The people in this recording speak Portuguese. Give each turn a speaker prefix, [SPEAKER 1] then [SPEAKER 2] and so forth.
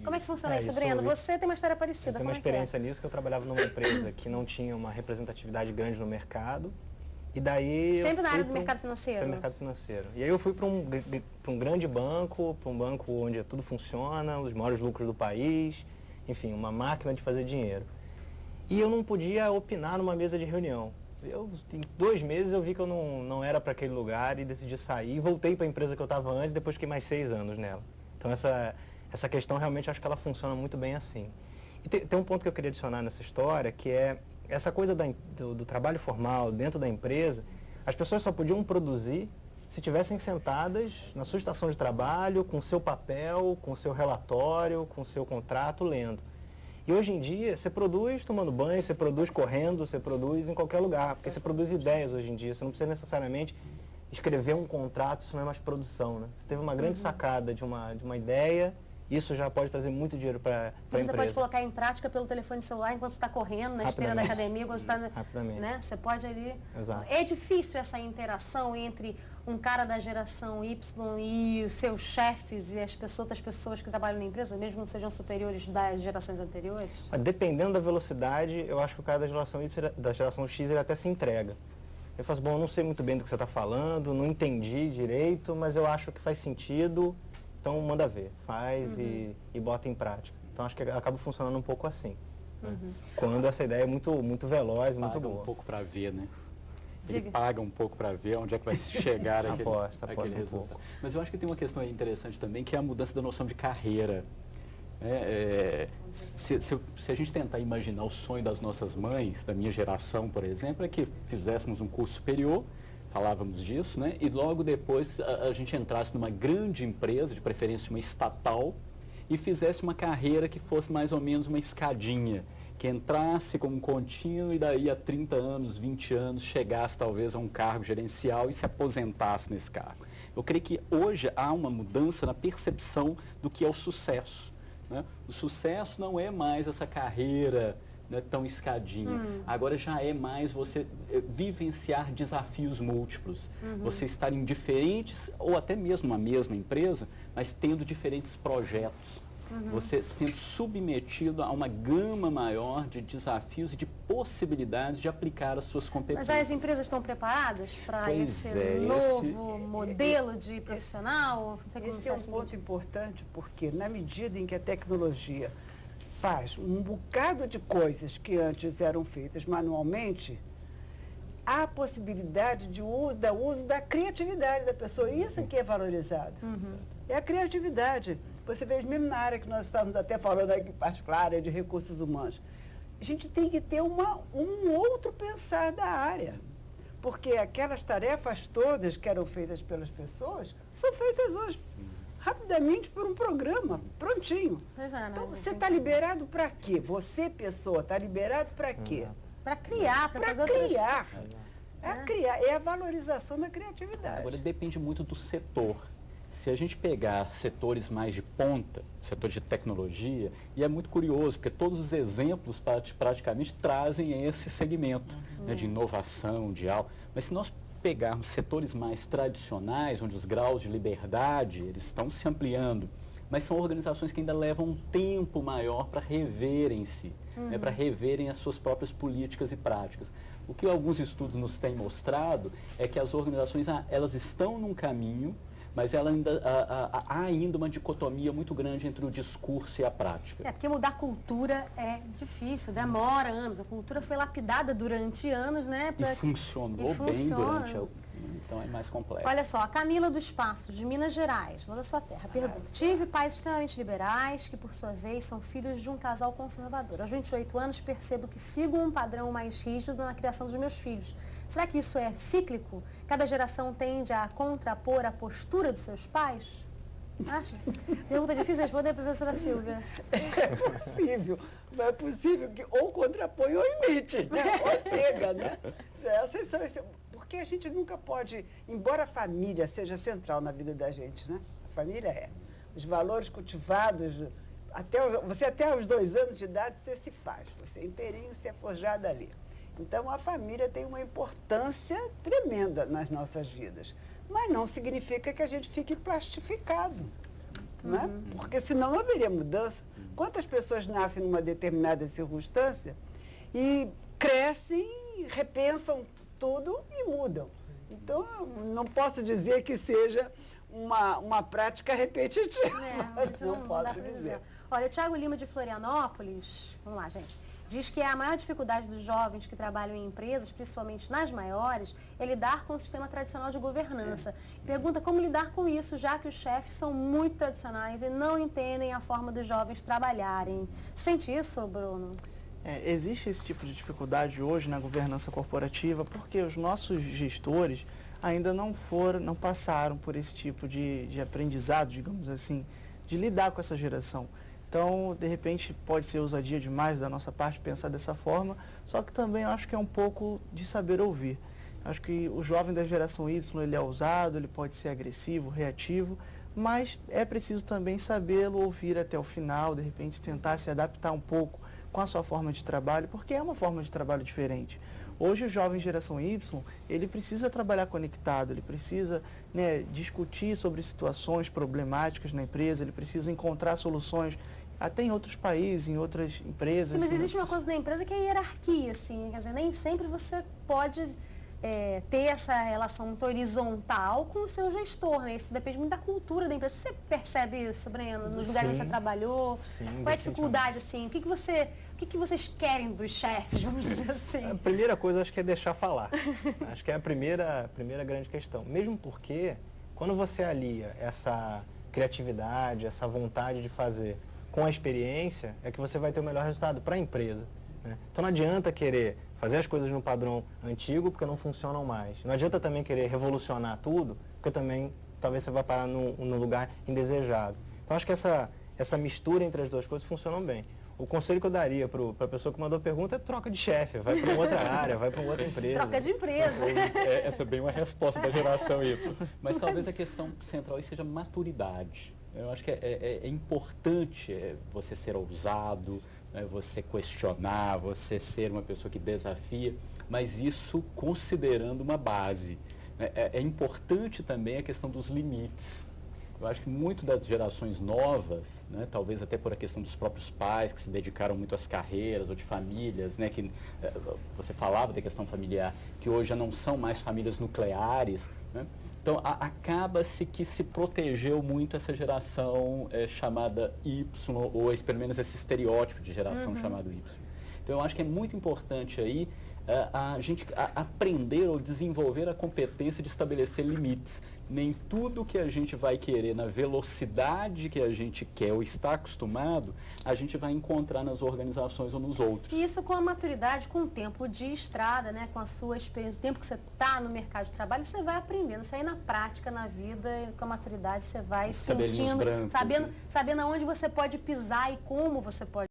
[SPEAKER 1] Como é que funciona isso,
[SPEAKER 2] isso
[SPEAKER 1] Breno?
[SPEAKER 2] eu vi.
[SPEAKER 1] Você tem uma história parecida,
[SPEAKER 2] Eu tenho
[SPEAKER 1] como
[SPEAKER 2] uma
[SPEAKER 1] é que é?
[SPEAKER 2] experiência nisso, que eu trabalhava numa empresa que não tinha uma representatividade grande no mercado. E daí
[SPEAKER 1] Sempre na
[SPEAKER 2] eu fui
[SPEAKER 1] área do
[SPEAKER 2] pra
[SPEAKER 1] mercado financeiro?
[SPEAKER 2] Sempre no mercado financeiro. E aí eu fui para um grande banco, para um banco onde tudo funciona, os maiores lucros do país, enfim, uma máquina de fazer dinheiro. E eu não podia opinar numa mesa de reunião. Em 2 meses eu vi que eu não era para aquele lugar e decidi sair. Voltei para a empresa que eu estava antes, depois fiquei mais 6 anos nela. Então essa questão realmente acho que ela funciona muito bem assim. E tem um ponto que eu queria adicionar nessa história, que é essa coisa do trabalho formal dentro da empresa. As pessoas só podiam produzir se estivessem sentadas na sua estação de trabalho, com o seu papel, com o seu relatório, com o seu contrato, lendo. E hoje em dia, você produz tomando banho, você produz correndo, você produz em qualquer lugar, porque você produz ideias hoje em dia. Você não precisa necessariamente escrever um contrato, isso não é mais produção, né? Você teve uma grande sacada de uma ideia, isso já pode trazer muito dinheiro para a empresa.
[SPEAKER 1] Você pode colocar em prática pelo telefone celular enquanto você está correndo, na esteira da academia, quando você está...
[SPEAKER 2] Rapidamente.
[SPEAKER 1] Né? Você pode ali...
[SPEAKER 2] Exato.
[SPEAKER 1] É difícil essa interação entre um cara da geração Y e os seus chefes e as outras pessoas que trabalham na empresa, mesmo que não sejam superiores das gerações anteriores?
[SPEAKER 2] Dependendo da velocidade, eu acho que o cara da geração Y, da geração X, ele até se entrega. Eu falo assim, bom, eu não sei muito bem do que você está falando, não entendi direito, mas eu acho que faz sentido, então manda ver, faz e bota em prática. Então acho que acaba funcionando um pouco assim. Né? Quando essa ideia é muito veloz, muito boa.
[SPEAKER 3] Um pouco para ver, né?
[SPEAKER 1] Diga.
[SPEAKER 3] Ele paga um pouco para ver onde é que vai chegar aquele
[SPEAKER 2] Aposta um
[SPEAKER 3] resultado.
[SPEAKER 2] pouco.
[SPEAKER 3] Mas eu acho que tem uma questão aí interessante também, que é a mudança da noção de carreira. Se a gente tentar imaginar o sonho das nossas mães, da minha geração, por exemplo, é que fizéssemos um curso superior, falávamos disso, né? E logo depois a gente entrasse numa grande empresa, de preferência uma estatal, e fizesse uma carreira que fosse mais ou menos uma escadinha, que entrasse como contínuo e daí a 30 anos, 20 anos, chegasse talvez a um cargo gerencial e se aposentasse nesse cargo. Eu creio que hoje há uma mudança na percepção do que é o sucesso. Né? O sucesso não é mais essa carreira, né, tão escadinha. Agora já é mais você vivenciar desafios múltiplos. Você estar em diferentes, ou até mesmo na mesma empresa, mas tendo diferentes projetos. Você sendo submetido a uma gama maior de desafios e de possibilidades de aplicar as suas competências.
[SPEAKER 1] Mas as empresas estão preparadas para esse novo modelo de profissional?
[SPEAKER 4] Esse é um ponto importante, porque na medida em que a tecnologia faz um bocado de coisas que antes eram feitas manualmente, há a possibilidade de uso da criatividade da pessoa. Isso que é valorizado. É a criatividade. Você vê, mesmo na área que nós estamos até falando aqui, em particular, área de recursos humanos, a gente tem que ter um outro pensar da área. Porque aquelas tarefas todas que eram feitas pelas pessoas são feitas hoje rapidamente por um programa, prontinho. Então, você está liberado para quê? Você, pessoa, está liberado para quê?
[SPEAKER 1] Para criar, para fazer
[SPEAKER 4] criar. É a valorização da criatividade.
[SPEAKER 3] Agora, depende muito do setor. Se a gente pegar setores mais de ponta, setor de tecnologia, e é muito curioso, porque todos os exemplos praticamente trazem esse segmento, né, de inovação, de algo. Mas se nós pegarmos setores mais tradicionais, onde os graus de liberdade eles estão se ampliando, mas são organizações que ainda levam um tempo maior para reverem-se, né, para reverem as suas próprias políticas e práticas. O que alguns estudos nos têm mostrado é que as organizações elas estão num caminho, mas há ainda uma dicotomia muito grande entre o discurso e a prática.
[SPEAKER 1] Porque mudar cultura é difícil, demora anos. A cultura foi lapidada durante anos, né?
[SPEAKER 3] E funcionou bem durante então é mais complexo.
[SPEAKER 1] Olha só, a Camila dos Passos, de Minas Gerais, lá da sua terra, pergunta: tive pais extremamente liberais, que por sua vez são filhos de um casal conservador. Aos 28 anos percebo que sigo um padrão mais rígido na criação dos meus filhos. Será que isso é cíclico? Cada geração tende a contrapor a postura dos seus pais? Acha? Pergunta difícil de responder, professora Silvia.
[SPEAKER 4] É possível. Mas é possível que ou contrapõe ou imite, né? Ou cega, né? Porque a gente nunca pode, embora a família seja central na vida da gente, né? A família é. Os valores cultivados, você até aos 2 anos de idade, você se faz. Você inteirinho, você é forjado ali. Então, a família tem uma importância tremenda nas nossas vidas. Mas não significa que a gente fique plastificado, né? Porque senão não haveria mudança. Quantas pessoas nascem numa determinada circunstância e crescem, repensam tudo e mudam. Então, não posso dizer que seja uma prática repetitiva.
[SPEAKER 1] A gente não
[SPEAKER 4] posso
[SPEAKER 1] dá pra dizer. Olha, o Thiago Lima de Florianópolis, vamos lá, gente, diz que a maior dificuldade dos jovens que trabalham em empresas, principalmente nas maiores, é lidar com o sistema tradicional de governança. Pergunta como lidar com isso, já que os chefes são muito tradicionais e não entendem a forma dos jovens trabalharem. Sente isso, Bruno?
[SPEAKER 5] Existe esse tipo de dificuldade hoje na governança corporativa porque os nossos gestores ainda não passaram por esse tipo de aprendizado, digamos assim, de lidar com essa geração. Então, de repente, pode ser ousadia demais da nossa parte pensar dessa forma, só que também eu acho que é um pouco de saber ouvir. Acho que o jovem da geração Y, ele é ousado, ele pode ser agressivo, reativo, mas é preciso também sabê-lo ouvir até o final, de repente tentar se adaptar um pouco com a sua forma de trabalho, porque é uma forma de trabalho diferente. Hoje o jovem geração Y, ele precisa trabalhar conectado, ele precisa, né, discutir sobre situações problemáticas na empresa, ele precisa encontrar soluções até em outros países, em outras empresas.
[SPEAKER 1] Sim, mas existe uma coisa na empresa que é a hierarquia, assim, quer dizer, nem sempre você pode ter essa relação muito horizontal com o seu gestor, né? Isso depende muito da cultura da empresa. Você percebe isso, Breno, nos lugares onde você trabalhou?
[SPEAKER 2] Sim,
[SPEAKER 1] qual é a dificuldade, assim? O que vocês querem dos chefes, vamos dizer assim?
[SPEAKER 2] A primeira coisa, acho que é deixar falar. Acho que é a primeira grande questão. Mesmo porque, quando você alia essa criatividade, essa vontade de fazer com a experiência, é que você vai ter o melhor resultado para a empresa, né? Então não adianta querer fazer as coisas no padrão antigo porque não funcionam mais. Não adianta também querer revolucionar tudo, porque também talvez você vá parar num lugar indesejado. Então acho que essa mistura entre as duas coisas funcionam bem. O conselho que eu daria para a pessoa que mandou a pergunta é troca de chefe, vai para outra área, vai para outra empresa.
[SPEAKER 1] Troca de empresa.
[SPEAKER 3] Essa é bem uma resposta da geração Y. Mas talvez a questão central aí seja maturidade. Eu acho que é importante você ser ousado, né, você questionar, você ser uma pessoa que desafia, mas isso considerando uma base. É importante também a questão dos limites. Eu acho que muito das gerações novas, né, talvez até por a questão dos próprios pais que se dedicaram muito às carreiras ou de famílias, né, que você falava da questão familiar, que hoje já não são mais famílias nucleares, né? Então, acaba-se que se protegeu muito essa geração chamada Y, ou pelo menos esse estereótipo de geração chamado Y. Então, eu acho que é muito importante aí a gente aprender ou desenvolver a competência de estabelecer limites. Nem tudo que a gente vai querer na velocidade que a gente quer ou está acostumado, a gente vai encontrar nas organizações ou nos outros.
[SPEAKER 1] E isso com a maturidade, com o tempo de estrada, né, com a sua experiência, o tempo que você está no mercado de trabalho, você vai aprendendo. Isso aí na prática, na vida, com a maturidade, você vai sentindo, sabendo aonde você pode pisar e como você pode